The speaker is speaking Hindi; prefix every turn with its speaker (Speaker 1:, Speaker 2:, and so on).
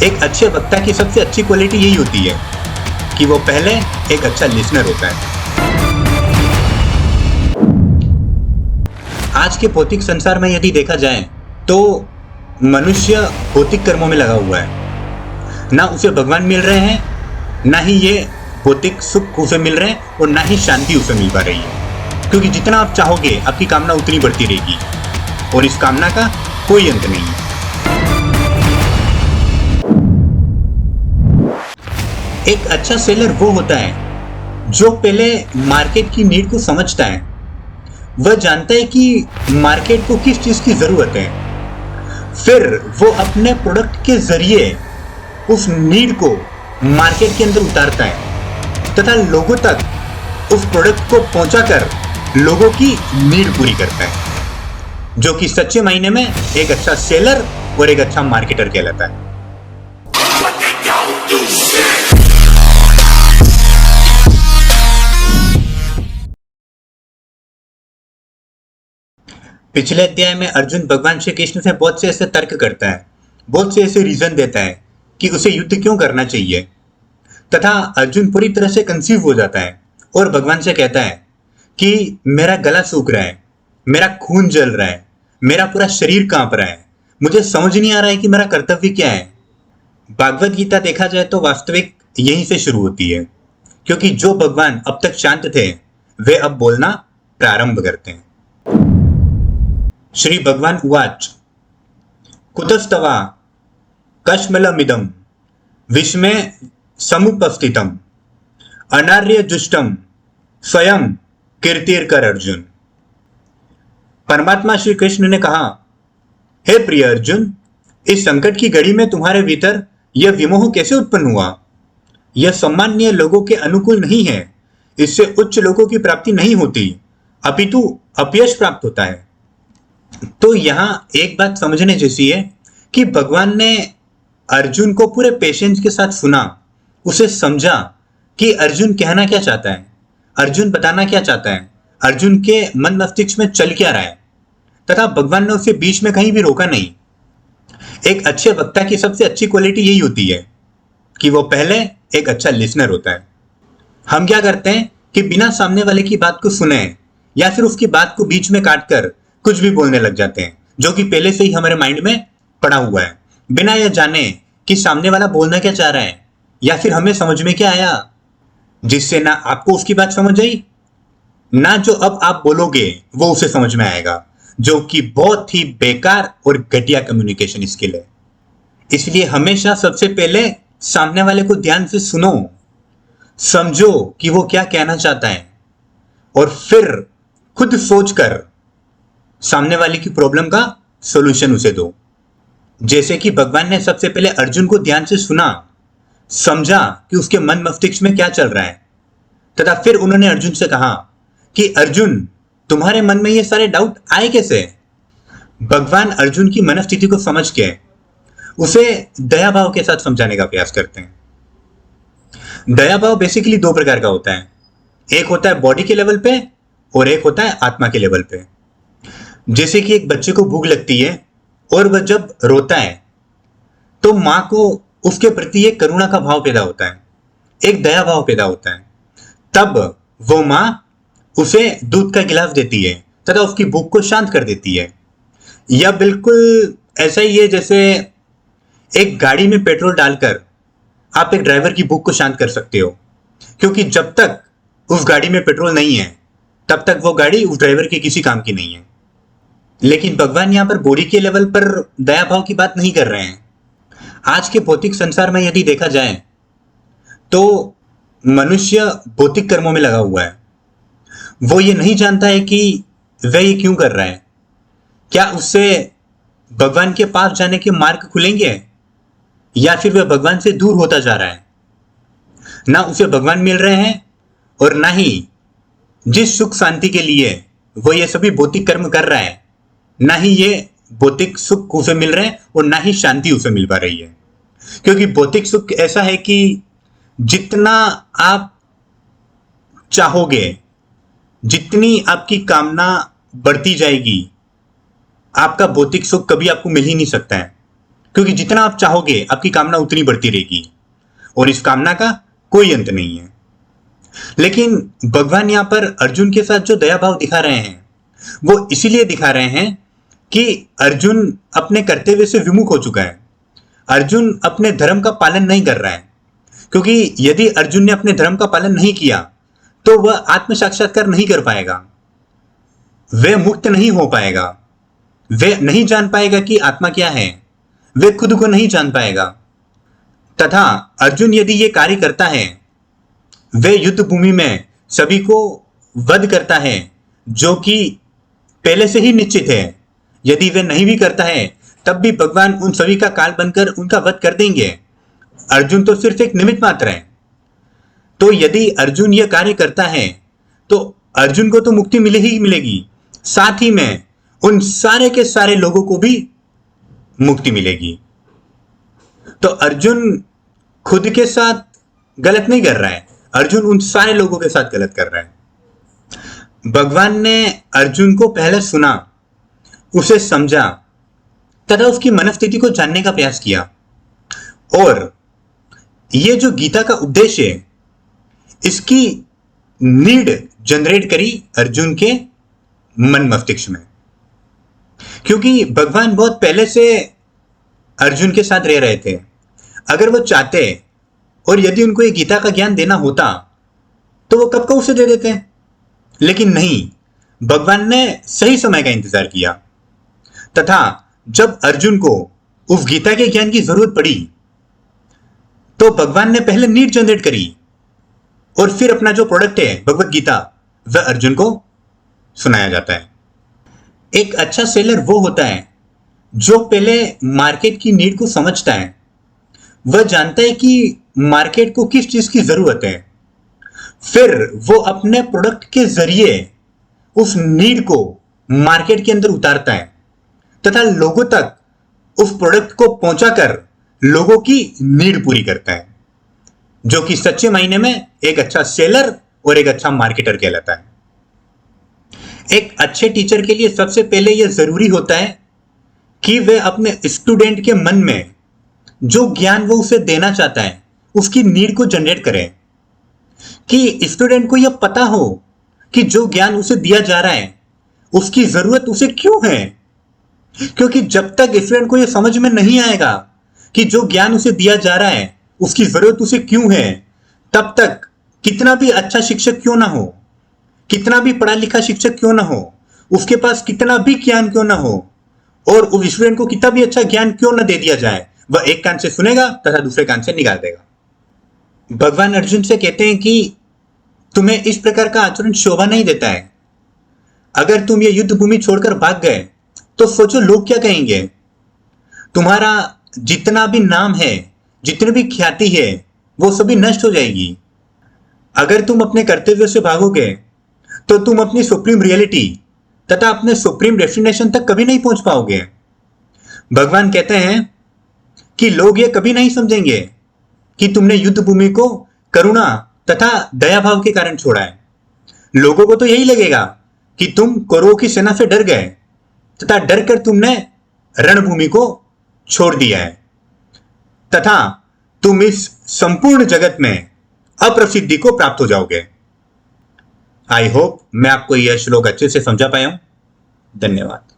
Speaker 1: एक अच्छे वक्ता की सबसे अच्छी क्वालिटी यही होती है कि वो पहले एक अच्छा लिसनर होता है। आज के भौतिक संसार में यदि देखा जाए तो मनुष्य भौतिक कर्मों में लगा हुआ है। ना उसे भगवान मिल रहे हैं, ना ही ये भौतिक सुख उसे मिल रहे हैं और ना ही शांति उसे मिल पा रही है। क्योंकि जितना आप चाहोगे आपकी कामना उतनी बढ़ती रहेगी और इस कामना का कोई अंत नहीं है। एक अच्छा सेलर वो होता है जो पहले मार्केट की नीड को समझता है। वह जानता है कि मार्केट को किस चीज की जरूरत है, फिर वो अपने प्रोडक्ट के जरिए उस नीड को मार्केट के अंदर उतारता है तथा लोगों तक उस प्रोडक्ट को पहुंचाकर लोगों की नीड पूरी करता है, जो कि सच्चे मायने में एक अच्छा सेलर और एक अच्छा मार्केटर कहलाता है। पिछले अध्याय में अर्जुन भगवान श्री कृष्ण से बहुत से ऐसे तर्क करता है, बहुत से ऐसे रीजन देता है कि उसे युद्ध क्यों करना चाहिए, तथा अर्जुन पूरी तरह से कंसीव हो जाता है और भगवान से कहता है कि मेरा गला सूख रहा है, मेरा खून जल रहा है, मेरा पूरा शरीर कांप रहा है, मुझे समझ नहीं आ रहा है कि मेरा कर्तव्य क्या है। भागवत गीता देखा जाए तो वास्तविक यहीं से शुरू होती है, क्योंकि जो भगवान अब तक शांत थे वे अब बोलना प्रारंभ करते हैं। श्री भगवान उवाच कुतस्तवा कश्मलमिदं विस्मे समुपस्थितम् अनार्यजुष्टम स्वयं कीर्तिर्कर अर्जुन। परमात्मा श्री कृष्ण ने कहा, हे प्रिय अर्जुन, इस संकट की घड़ी में तुम्हारे भीतर यह विमोह कैसे उत्पन्न हुआ? यह सम्माननीय लोगों के अनुकूल नहीं है, इससे उच्च लोगों की प्राप्ति नहीं होती, अपितु अपयश प्राप्त होता है। तो यहां एक बात समझने जैसी है कि भगवान ने अर्जुन को पूरे पेशेंस के साथ सुना, उसे समझा कि अर्जुन कहना क्या चाहता है, अर्जुन बताना क्या चाहता है, अर्जुन के मन मस्तिष्क में चल क्या रहा है, तथा भगवान ने उसे बीच में कहीं भी रोका नहीं। एक अच्छे वक्ता की सबसे अच्छी क्वालिटी यही होती है कि वो पहले एक अच्छा लिसनर होता है। हम क्या करते हैं कि बिना सामने वाले की बात को सुने या फिर उसकी बात को बीच में काटकर कुछ भी बोलने लग जाते हैं, जो कि पहले से ही हमारे माइंड में पड़ा हुआ है, बिना यह जाने कि सामने वाला बोलना क्या चाह रहा है या फिर हमें समझ में क्या आया, जिससे ना आपको उसकी बात समझ आई, ना जो अब आप बोलोगे वो उसे समझ में आएगा, जो कि बहुत ही बेकार और घटिया कम्युनिकेशन स्किल है। इसलिए हमेशा सबसे पहले सामने वाले को ध्यान से सुनो, समझो कि वो क्या कहना चाहता है और फिर खुद सोचकर सामने वाले की प्रॉब्लम का सॉल्यूशन उसे दो। जैसे कि भगवान ने सबसे पहले अर्जुन को ध्यान से सुना, समझा कि उसके मन मस्तिष्क में क्या चल रहा है, तथा फिर उन्होंने अर्जुन से कहा कि अर्जुन, तुम्हारे मन में ये सारे डाउट आए कैसे? भगवान अर्जुन की मनस्थिति को समझ के उसे दया भाव के साथ समझाने का प्रयास करते हैं। दया भाव बेसिकली दो प्रकार का होता है, एक होता है बॉडी के लेवल पे और एक होता है आत्मा के लेवल पे। जैसे कि एक बच्चे को भूख लगती है और वह जब रोता है तो मां को उसके प्रति एक करुणा का भाव पैदा होता है, एक दया भाव पैदा होता है। तब वो मां उसे दूध का गिलास देती है तथा उसकी भूख को शांत कर देती है। यह बिल्कुल ऐसा ही है जैसे एक गाड़ी में पेट्रोल डालकर आप एक ड्राइवर की भूख को शांत कर सकते हो, क्योंकि जब तक उस गाड़ी में पेट्रोल नहीं है तब तक वो गाड़ी उस ड्राइवर के किसी काम की नहीं है। लेकिन भगवान यहां पर बॉडी के लेवल पर दया भाव की बात नहीं कर रहे हैं। आज के भौतिक संसार में यदि देखा जाए तो मनुष्य भौतिक कर्मों में लगा हुआ है। वो ये नहीं जानता है कि वह ये क्यों कर रहा है, क्या उससे भगवान के पास जाने के मार्ग खुलेंगे या फिर वह भगवान से दूर होता जा रहा है। ना उसे भगवान मिल रहे हैं और ना ही जिस सुख शांति के लिए वो ये सभी भौतिक कर्म कर रहा है, ना ही ये भौतिक सुख उसे मिल रहे हैं और ना ही शांति उसे मिल पा रही है। क्योंकि भौतिक सुख ऐसा है कि जितना आप चाहोगे, जितनी आपकी कामना बढ़ती जाएगी, आपका भौतिक सुख कभी आपको मिल ही नहीं सकता है। क्योंकि जितना आप चाहोगे आपकी कामना उतनी बढ़ती रहेगी और इस कामना का कोई अंत नहीं है। लेकिन भगवान यहां पर अर्जुन के साथ जो दया भाव दिखा रहे हैं वो इसीलिए दिखा रहे हैं कि अर्जुन अपने कर्तव्य से विमुख हो चुका है। अर्जुन अपने धर्म का पालन नहीं कर रहा है, क्योंकि यदि अर्जुन ने अपने धर्म का पालन नहीं किया तो वह आत्म साक्षात्कार नहीं कर पाएगा, वह मुक्त नहीं हो पाएगा, वह नहीं जान पाएगा कि आत्मा क्या है, वह खुद को नहीं जान पाएगा। तथा अर्जुन यदि ये कार्य करता है, वह युद्ध भूमि में सभी को वध करता है जो कि पहले से ही निश्चित है। यदि वह नहीं भी करता है तब भी भगवान उन सभी का काल बनकर उनका वध कर देंगे। अर्जुन तो सिर्फ एक निमित्त मात्र है। तो यदि अर्जुन यह कार्य करता है तो अर्जुन को तो मुक्ति मिले ही मिलेगी, साथ ही में उन सारे के सारे लोगों को भी मुक्ति मिलेगी। तो अर्जुन खुद के साथ गलत नहीं कर रहा है, अर्जुन उन सारे लोगों के साथ गलत कर रहा है। भगवान ने अर्जुन को पहले सुना, उसे समझा तथा उसकी मनस्थिति को जानने का प्रयास किया। और यह जो गीता का उद्देश्य है, इसकी नीड जनरेट करी अर्जुन के मन मस्तिष्क में, क्योंकि भगवान बहुत पहले से अर्जुन के साथ रह रहे थे। अगर वो चाहते और यदि उनको ये गीता का ज्ञान देना होता तो वो कब का उसे दे देते, लेकिन नहीं, भगवान ने सही समय का इंतजार किया। तथा जब अर्जुन को उस गीता के ज्ञान की जरूरत पड़ी तो भगवान ने पहले नीड जनरेट करी और फिर अपना जो प्रोडक्ट है भगवत गीता, वह अर्जुन को सुनाया जाता है। एक अच्छा सेलर वो होता है जो पहले मार्केट की नीड को समझता है, वह जानता है कि मार्केट को किस चीज की जरूरत है, फिर वो अपने प्रोडक्ट के जरिए उस नीड को मार्केट के अंदर उतारता है तथा लोगों तक उस प्रोडक्ट को पहुंचाकर लोगों की नीड पूरी करता है, जो कि सच्चे मायने में एक अच्छा सेलर और एक अच्छा मार्केटर कहलाता है। एक अच्छे टीचर के लिए सबसे पहले यह जरूरी होता है कि वह अपने स्टूडेंट के मन में जो ज्ञान वो उसे देना चाहता है उसकी नीड को जनरेट करे, कि स्टूडेंट को यह पता हो कि जो ज्ञान उसे दिया जा रहा है उसकी जरूरत उसे क्यों है। क्योंकि जब तक स्टूडेंट को यह समझ में नहीं आएगा कि जो ज्ञान उसे दिया जा रहा है उसकी जरूरत उसे क्यों है, तब तक कितना भी अच्छा शिक्षक क्यों ना हो, कितना भी पढ़ा लिखा शिक्षक क्यों ना हो, उसके पास कितना भी ज्ञान क्यों ना हो और उस स्टूडेंट को कितना भी अच्छा ज्ञान क्यों ना दे दिया जाए, वह एक कान से सुनेगा तथा दूसरे कान से निकाल देगा। भगवान अर्जुन से कहते हैं कि तुम्हें इस प्रकार का आचरण शोभा नहीं देता है। अगर तुम ये युद्ध भूमि छोड़कर भाग गए तो सोचो लोग क्या कहेंगे। तुम्हारा जितना भी नाम है, जितनी भी ख्याति है, वो सभी नष्ट हो जाएगी। अगर तुम अपने कर्तव्य से भागोगे तो तुम अपनी सुप्रीम रियलिटी तथा अपने सुप्रीम डेस्टिनेशन तक कभी नहीं पहुंच पाओगे। भगवान कहते हैं कि लोग ये कभी नहीं समझेंगे कि तुमने युद्ध भूमि को करुणा तथा दया भाव के कारण छोड़ा है। लोगों को तो यही लगेगा कि तुम कौरवों की सेना से डर गए तथा डर कर तुमने रणभूमि को छोड़ दिया है तथा तुम इस संपूर्ण जगत में अप्रसिद्धि को प्राप्त हो जाओगे। आई होप मैं आपको यह श्लोक अच्छे से समझा पाया हूं। धन्यवाद।